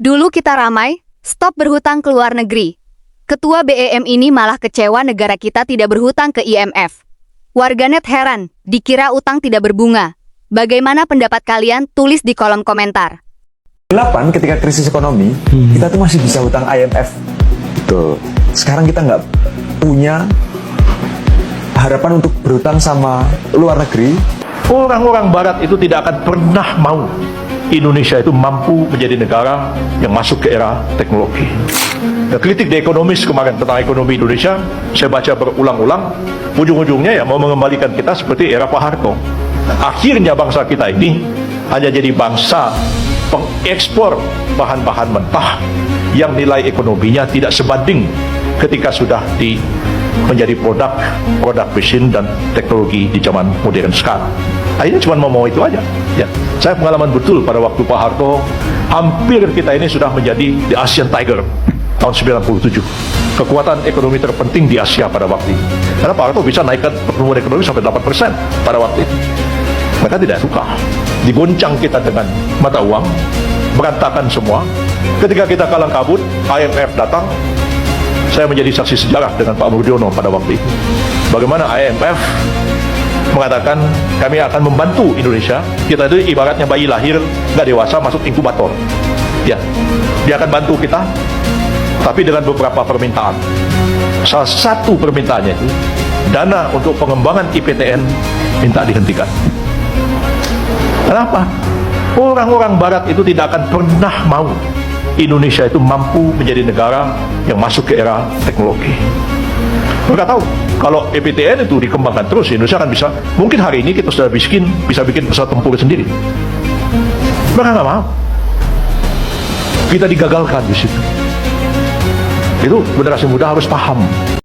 Dulu kita ramai, stop berhutang ke luar negeri. Ketua BEM ini malah kecewa negara kita tidak berhutang ke IMF. Warganet heran, dikira utang tidak berbunga. Bagaimana pendapat kalian? Tulis di kolom komentar. 8 ketika krisis ekonomi, kita tuh masih bisa hutang IMF. Tuh, sekarang kita nggak punya harapan untuk berhutang sama luar negeri. Orang-orang barat itu tidak akan pernah mau Indonesia itu mampu menjadi negara yang masuk ke era teknologi. Kritik The Economist kemarin tentang ekonomi Indonesia, saya baca berulang-ulang, ujung-ujungnya ya mau mengembalikan kita seperti era Pak Harto. Akhirnya bangsa kita ini hanya jadi bangsa pengekspor bahan-bahan mentah yang nilai ekonominya tidak sebanding ketika sudah menjadi produk mesin dan teknologi di zaman modern sekarang. Akhirnya cuma mau itu aja. Ya, saya pengalaman betul pada waktu Pak Harto, hampir kita ini sudah menjadi the Asian Tiger tahun 97. Kekuatan ekonomi terpenting di Asia pada waktu itu. Karena Pak Harto bisa naikkan pertumbuhan ekonomi sampai 8% pada waktu itu. Mereka tidak suka. Digoncang kita dengan mata uang, berantakan semua. Ketika kita kalang kabut, IMF datang. Saya menjadi saksi sejarah dengan Pak Murdiono pada waktu itu. Bagaimana IMF mengatakan kami akan membantu Indonesia. Kita itu ibaratnya bayi lahir nggak dewasa masuk inkubator. Ya, dia akan bantu kita, tapi dengan beberapa permintaan. Salah satu permintaannya itu dana untuk pengembangan IPTN minta dihentikan. Kenapa? Orang-orang Barat itu tidak akan pernah mau Indonesia itu mampu menjadi negara yang masuk ke era teknologi. Mereka tahu kalau IPTN itu dikembangkan terus, Indonesia akan bisa. Mungkin hari ini kita sudah miskin, bisa bikin pesawat tempur sendiri. Mereka nggak mau. Kita digagalkan di situ. Itu generasi muda harus paham.